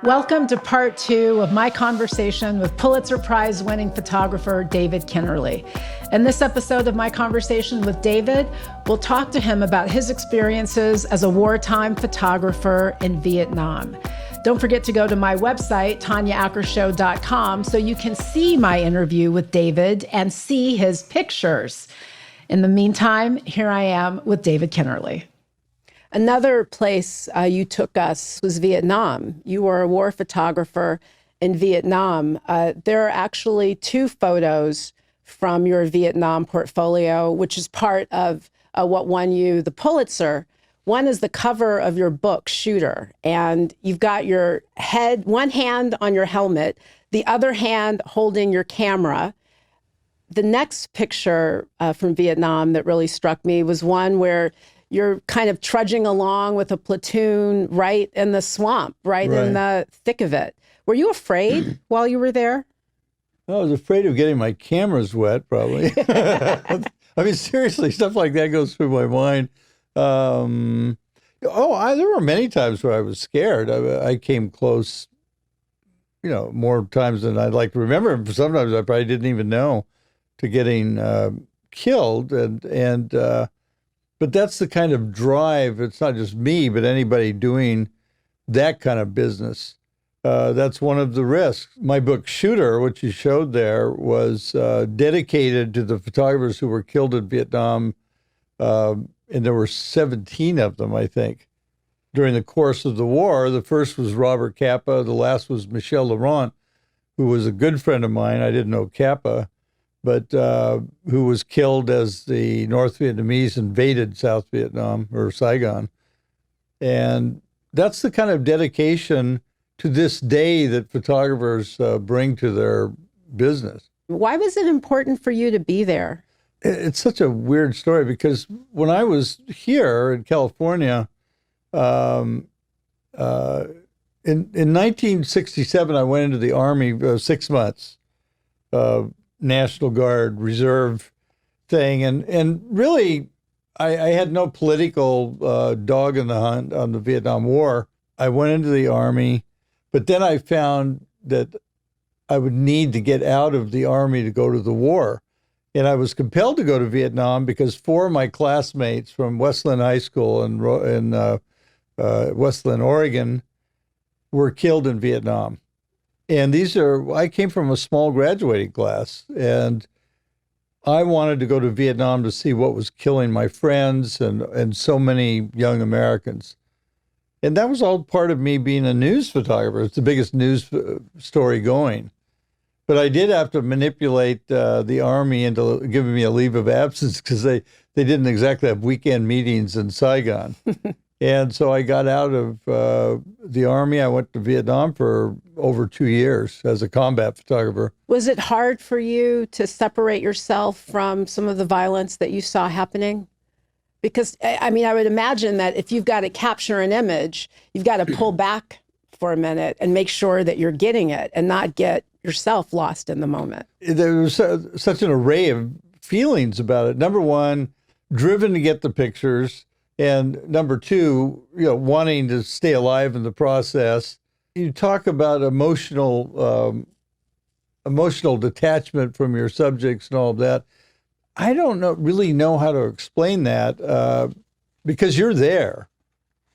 Welcome to part 2 of my conversation with Pulitzer Prize-winning photographer David Kennerly. In this episode of my conversation with David, we'll talk to him about his experiences as a wartime photographer in Vietnam. Don't forget to go to my website, tanyaacker so you can see my interview with David and see his pictures. In the meantime, here I am with David Kennerly. Another place you took us was Vietnam. You were a war photographer in Vietnam. There are actually 2 photos from your Vietnam portfolio, which is part of what won you the Pulitzer. One is the cover of your book, Shooter, and you've got your head, one hand on your helmet, the other hand holding your camera. The next picture from Vietnam that really struck me was one where you're kind of trudging along with a platoon right in the swamp, right in the thick of it. Were you afraid while you were there? I was afraid of getting my cameras wet, probably. I mean, seriously, stuff like that goes through my mind. There were many times where I was scared. I came close, more times than I'd like to remember. Sometimes I probably didn't even know to getting killed. But that's the kind of drive. It's not just me, but anybody doing that kind of business. That's one of the risks. My book, Shooter, which you showed there, was dedicated to the photographers who were killed in Vietnam. And there were 17 of them, I think, during the course of the war. The first was Robert Capa. The last was Michel Laurent, who was a good friend of mine. I didn't know Capa, but who was killed as the North Vietnamese invaded South Vietnam, or Saigon. And that's the kind of dedication to this day that photographers bring to their business. Why was it important for you to be there? It's such a weird story because when I was here in California, in 1967, I went into the Army 6 months, National Guard Reserve thing. And really, I had no political dog in the hunt on the Vietnam War. I went into the Army, but then I found that I would need to get out of the Army to go to the war. And I was compelled to go to Vietnam because 4 of my classmates from Westland High School in Westland, Oregon, were killed in Vietnam. And I came from a small graduating class, and I wanted to go to Vietnam to see what was killing my friends and so many young Americans. And that was all part of me being a news photographer. It's the biggest news story going. But I did have to manipulate the Army into giving me a leave of absence because they didn't exactly have weekend meetings in Saigon. And so I got out of the Army. I went to Vietnam for over 2 years as a combat photographer. Was it hard for you to separate yourself from some of the violence that you saw happening? Because, I mean, I would imagine that if you've got to capture an image, you've got to pull back for a minute and make sure that you're getting it and not get yourself lost in the moment. There was such an array of feelings about it. Number one, driven to get the pictures. And number 2, wanting to stay alive in the process. You talk about emotional detachment from your subjects and all of that. I don't really know how to explain that because you're there.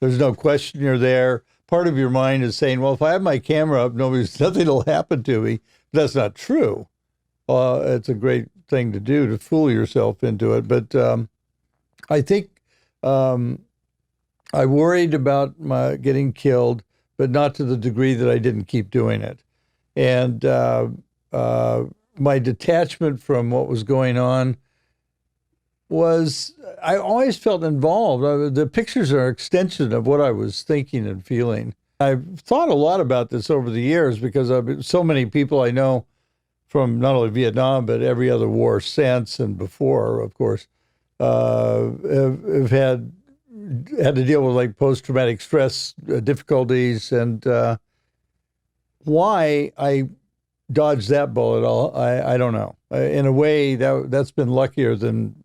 There's no question you're there. Part of your mind is saying, well, if I have my camera up, nothing will happen to me. But that's not true. It's a great thing to do, to fool yourself into it. But I think I worried about my getting killed, but not to the degree that I didn't keep doing it. And my detachment from what was going on was, I always felt involved. The pictures are an extension of what I was thinking and feeling. I've thought a lot about this over the years because so many people I know from not only Vietnam, but every other war since and before, of course, have had to deal with like post-traumatic stress difficulties, and why I dodged that bullet, I don't know. In a way, that's been luckier than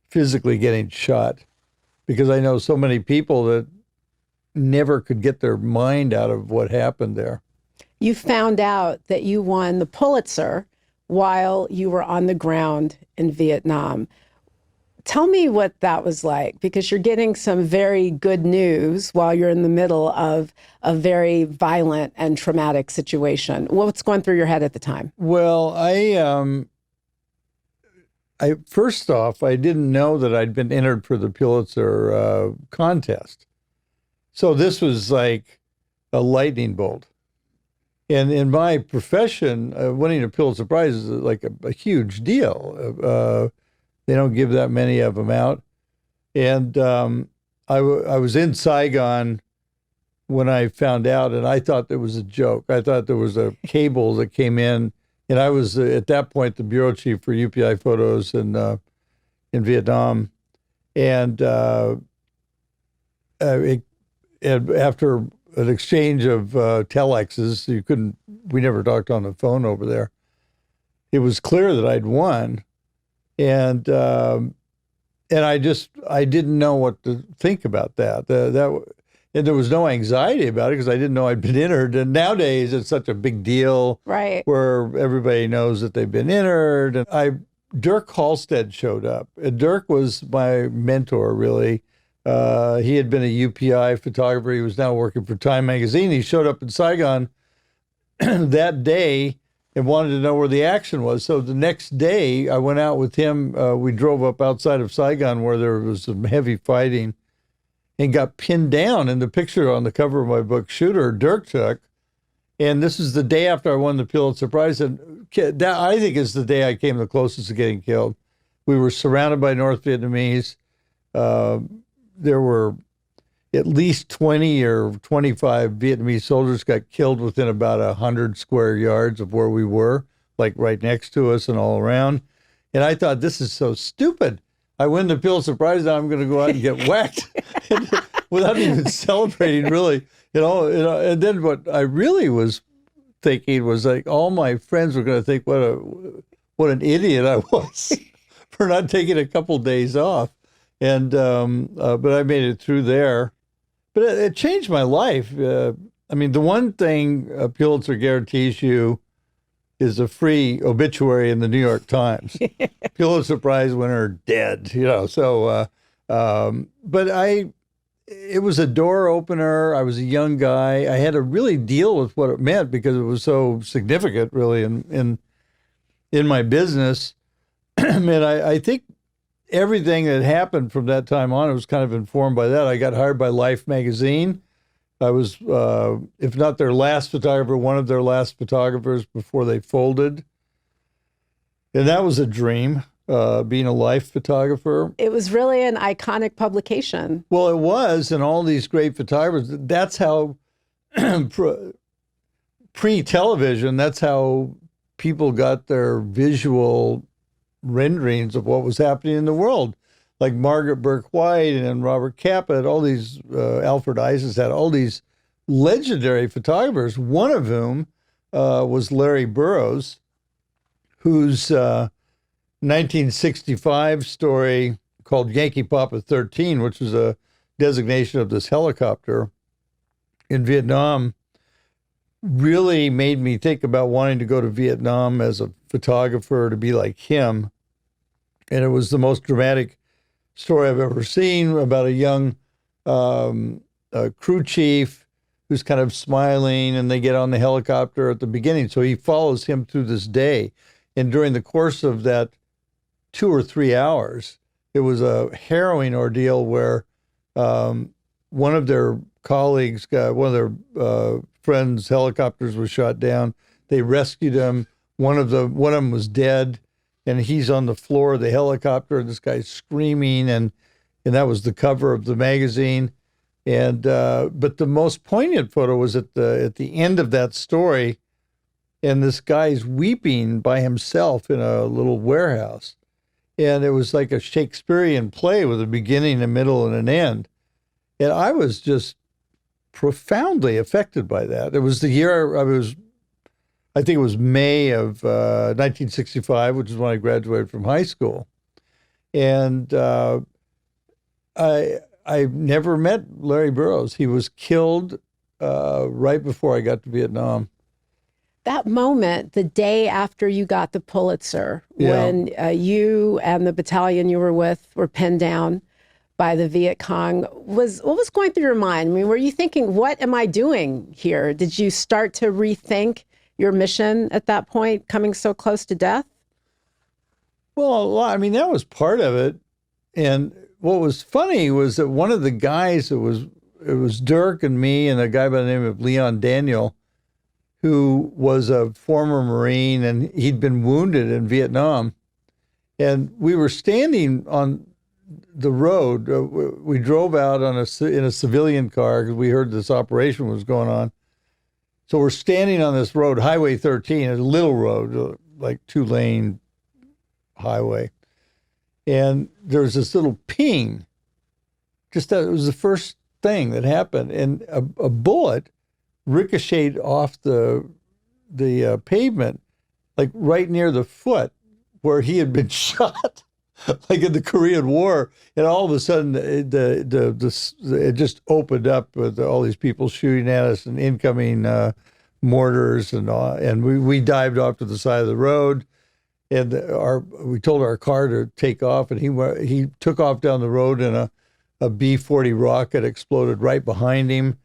physically getting shot, because I know so many people that never could get their mind out of what happened there. You found out that you won the Pulitzer while you were on the ground in Vietnam. Tell me what that was like, because you're getting some very good news while you're in the middle of a very violent and traumatic situation. What's going through your head at the time? Well, I first off, I didn't know that I'd been entered for the Pulitzer contest. So this was like a lightning bolt. And in my profession, winning a Pulitzer Prize is like a huge deal. They don't give that many of them out. And I was in Saigon when I found out, and I thought there was a joke. I thought there was a cable that came in, and I was, at that point, the bureau chief for UPI Photos in Vietnam. And after an exchange of telexes, we never talked on the phone over there. It was clear that I'd won. And I didn't know what to think about that. And there was no anxiety about it because I didn't know I'd been entered. And nowadays it's such a big deal, right? Where everybody knows that they've been entered. And Dirk Halstead showed up. And Dirk was my mentor, really. He had been a UPI photographer. He was now working for Time magazine. He showed up in Saigon that day and wanted to know where the action was. So the next day, I went out with him. We drove up outside of Saigon where there was some heavy fighting and got pinned down. And the picture on the cover of my book, Shooter, Dirk took. And this is the day after I won the Pulitzer Prize. And that, I think, is the day I came the closest to getting killed. We were surrounded by North Vietnamese. There were at least 20 or 25 Vietnamese soldiers got killed within about 100 square yards of where we were, like right next to us and all around. And I thought, this is so stupid. I win the Pulitzer Prize, now I'm going to go out and get whacked without even celebrating, really. You know, and then what I really was thinking was like, all my friends were going to think what an idiot I was for not taking a couple days off. And but I made it through there. But it changed my life. I mean, the one thing Pulitzer guarantees you is a free obituary in the New York Times. Pulitzer Prize winner dead, you know. So, but it was a door opener. I was a young guy. I had to really deal with what it meant because it was so significant, really, in my business. And I think everything that happened from that time on, I was kind of informed by that. I got hired by Life magazine. I was, if not their last photographer, one of their last photographers before they folded. And that was a dream, being a Life photographer. It was really an iconic publication. Well, it was, and all these great photographers, that's how, pre-television, that's how people got their visual renderings of what was happening in the world, like Margaret Burke White and Robert Capa, all these, Alfred Isis had all these legendary photographers, one of whom was Larry Burroughs, whose 1965 story called Yankee Papa 13, which was a designation of this helicopter in Vietnam, really made me think about wanting to go to Vietnam as a photographer to be like him. And it was the most dramatic story I've ever seen about a young crew chief who's kind of smiling, and they get on the helicopter at the beginning. So he follows him through this day. And during the course of that 2 or 3 hours, it was a harrowing ordeal where one of their colleagues, one of their friends' helicopters was shot down. They rescued him. One of them was dead, and he's on the floor of the helicopter. This guy's screaming, and that was the cover of the magazine. And but the most poignant photo was at the end of that story, and this guy's weeping by himself in a little warehouse, and it was like a Shakespearean play with a beginning, a middle, and an end. And I was just profoundly affected by that. It was the year I think it was May of 1965, which is when I graduated from high school. And I never met Larry Burroughs. He was killed right before I got to Vietnam. That moment, the day after you got the Pulitzer, when you and the battalion you were with were pinned down by the Viet Cong, what was going through your mind? I mean, were you thinking, what am I doing here? Did you start to rethink your mission at that point, coming so close to death? Well, I mean, that was part of it. And what was funny was that one of the guys, it was Dirk and me and a guy by the name of Leon Daniel, who was a former Marine, and he'd been wounded in Vietnam. And we were standing on the road. We drove out in a civilian car because we heard this operation was going on. So we're standing on this road, Highway 13, a little road, like 2-lane highway. And there's this little ping. Just that it was the first thing that happened. And a bullet ricocheted off the pavement, like right near the foot where he had been shot, like in the Korean War. And all of a sudden, it just opened up with all these people shooting at us and incoming mortars and all. And we dived off to the side of the road, and we told our car to take off, and he took off down the road, and a B-40 rocket exploded right behind him,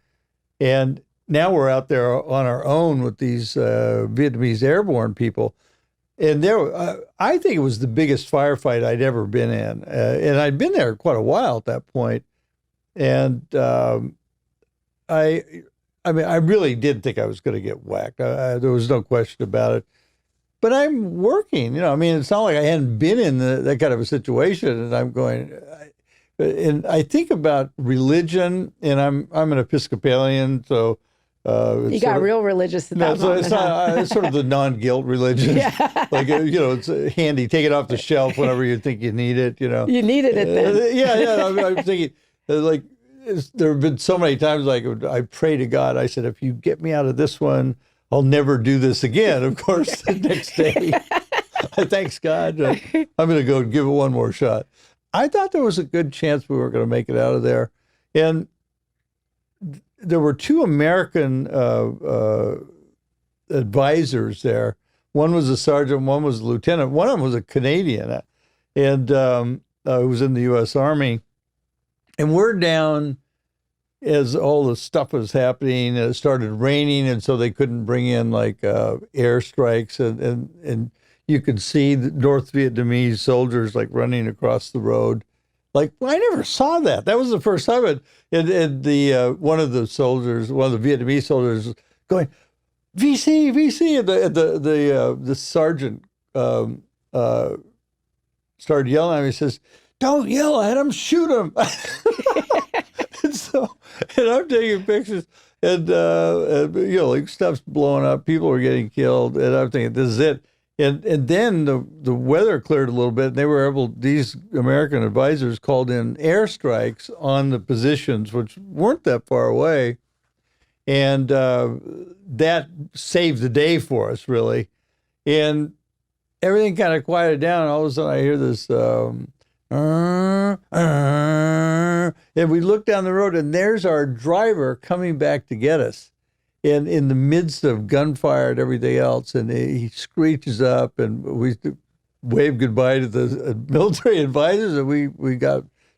and now we're out there on our own with these Vietnamese airborne people. And I think it was the biggest firefight I'd ever been in. And I'd been there quite a while at that point. And I mean, I really did think I was going to get whacked. There was no question about it. But I'm working, I mean, it's not like I hadn't been in that kind of a situation. And I'm going, and I think about religion, and I'm an Episcopalian, so you got real religious at that moment. It's sort of the non-guilt religion. Yeah. Like, it's handy. Take it off the shelf whenever you think you need it, You needed it then. Yeah. I'm thinking, like, there have been so many times, like, I pray to God. I said, if you get me out of this one, I'll never do this again. Of course, the next day, thanks God, I'm going to go give it one more shot. I thought there was a good chance we were going to make it out of there. And there were two American advisors there. One was a sergeant, one was a lieutenant. One of them was a Canadian, and who was in the U.S. Army. And we're down as all the stuff was happening. It started raining, and so they couldn't bring in like airstrikes, and you could see the North Vietnamese soldiers like running across the road. Like, I never saw that. That was the first time. And one of the Vietnamese soldiers, going, VC, VC, and the sergeant started yelling at me. He says, "Don't yell at him, shoot him." and I'm taking pictures, and like stuff's blowing up, people are getting killed, and I'm thinking, this is it. And then the weather cleared a little bit, and these American advisors called in airstrikes on the positions, which weren't that far away. And that saved the day for us, really. And everything kind of quieted down, and all of a sudden I hear this, and we look down the road, and there's our driver coming back to get us. And in the midst of gunfire and everything else, and he screeches up, and we waved goodbye to the military advisors, and we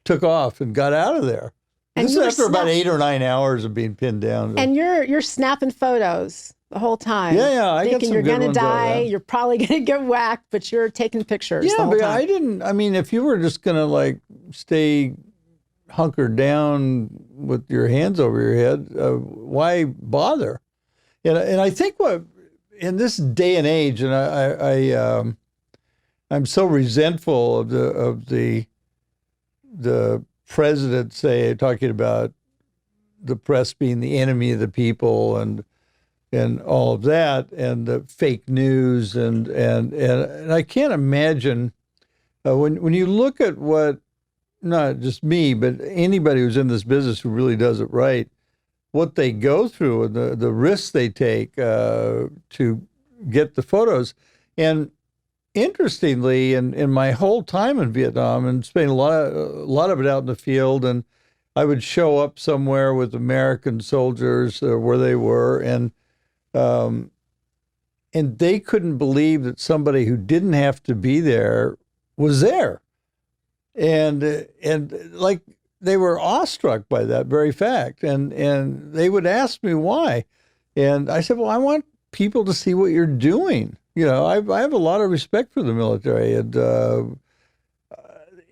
took off and got out of there. And this is after about 8 or 9 hours of being pinned down. And you're snapping photos the whole time. Yeah, I got some you're good gonna ones die, out, yeah. you're probably gonna get whacked, but you're taking pictures. Yeah, the whole but time. I mean, if you were just gonna like stay hunkered down with your hands over your head, why bother? And I think what in this day and age, and I'm so resentful of the president talking about the press being the enemy of the people and all of that, and the fake news, and I can't imagine when you look at what, not just me, but anybody who's in this business who really does it right, what they go through and the risks they take to get the photos. And interestingly, in my whole time in Vietnam, and spending a lot of it out in the field, and I would show up somewhere with American soldiers where they were, and they couldn't believe that somebody who didn't have to be there was there, and like they were awestruck by that very fact, and they would ask me why, and I said, well, I want people to see what you're doing. I have a lot of respect for the military, and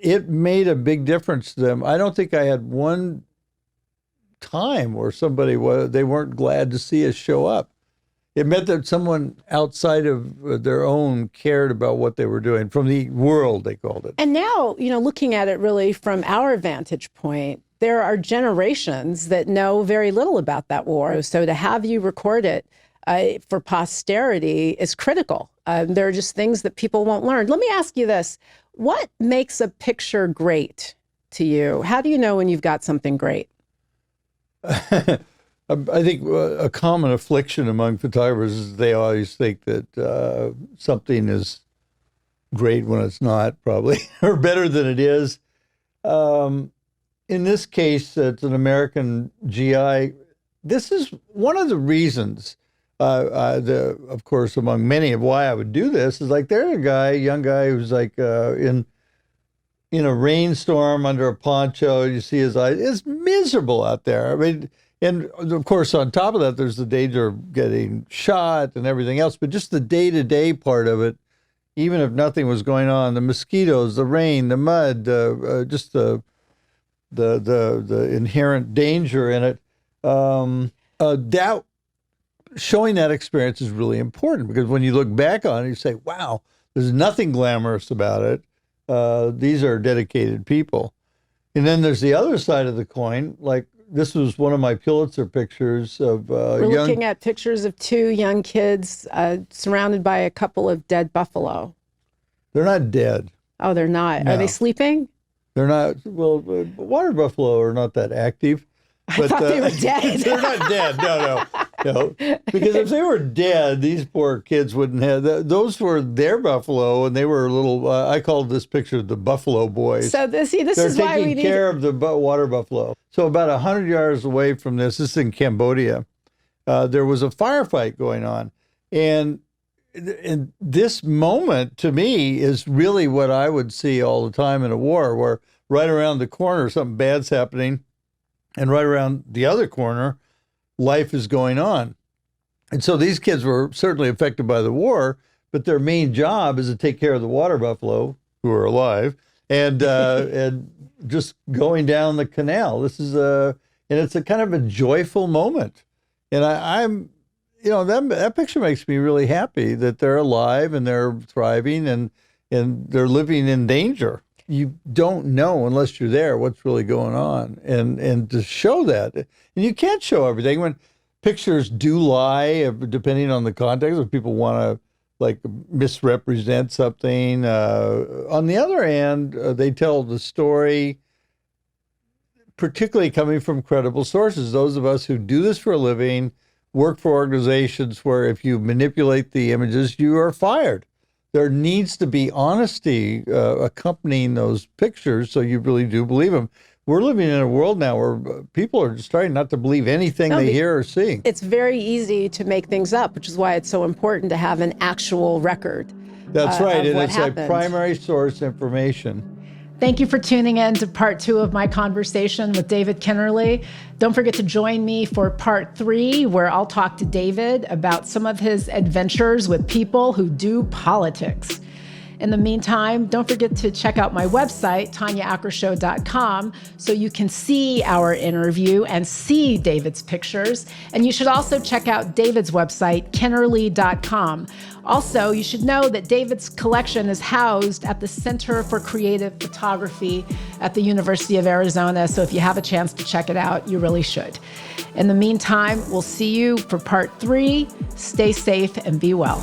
it made a big difference to them. I don't think I had one time where they weren't glad to see us show up. It meant that someone outside of their own cared about what they were doing, from the world, they called it. And now, looking at it really from our vantage point, there are generations that know very little about that war. So to have you record it for posterity is critical. There are just things that people won't learn. Let me ask you this. What makes a picture great to you? How do you know when you've got something great? I think a common affliction among photographers is they always think that something is great when it's not, probably, or better than it is. In this case, it's an American GI. This is one of the reasons, of course, among many of why I would do this, is like there's a young guy who's like in a rainstorm under a poncho. You see his eyes. It's miserable out there. I mean, and of course, on top of that, there's the danger of getting shot and everything else. But just the day-to-day part of it, even if nothing was going on, the mosquitoes, the rain, the mud, just the inherent danger in it. That showing that experience is really important, because when you look back on it, you say, "Wow, there's nothing glamorous about it. These are dedicated people." And then there's the other side of the coin, like. This was one of my Pulitzer pictures of We're looking at pictures of two young kids surrounded by a couple of dead buffalo. They're not dead. Oh, they're not. No. Are they sleeping? They're not. Well, water buffalo are not that active. But, I thought they were dead. They're not dead. No. Because if they were dead, these poor kids wouldn't have. Those were their buffalo, and they were little. I called this picture the Buffalo Boys. So this is why we need. They're taking care of the water buffalo. So about 100 yards away from this is in Cambodia. There was a firefight going on, and this moment to me is really what I would see all the time in a war, where right around the corner something bad's happening. And right around the other corner, life is going on. And so these kids were certainly affected by the war, but their main job is to take care of the water buffalo, who are alive, and just going down the canal. This is and it's a kind of a joyful moment. And I'm, that picture makes me really happy that they're alive and they're thriving and they're living in danger. You don't know unless you're there what's really going on, and to show that, and you can't show everything. When pictures do lie, depending on the context, if people want to like misrepresent something. On the other hand, they tell the story, particularly coming from credible sources. Those of us who do this for a living work for organizations where if you manipulate the images, you are fired. There needs to be honesty accompanying those pictures, so you really do believe them. We're living in a world now where people are starting not to believe anything they hear or see. It's very easy to make things up, which is why it's so important to have an actual record. That's right, and it's happened. like primary source information. Thank you for tuning in to part 2 of my conversation with David Kennerly. Don't forget to join me for part 3, where I'll talk to David about some of his adventures with people who do politics. In the meantime, don't forget to check out my website, tanyaacker.show.com, so you can see our interview and see David's pictures. And you should also check out David's website, kennerly.com. Also, you should know that David's collection is housed at the Center for Creative Photography at the University of Arizona. So if you have a chance to check it out, you really should. In the meantime, we'll see you for part 3. Stay safe and be well.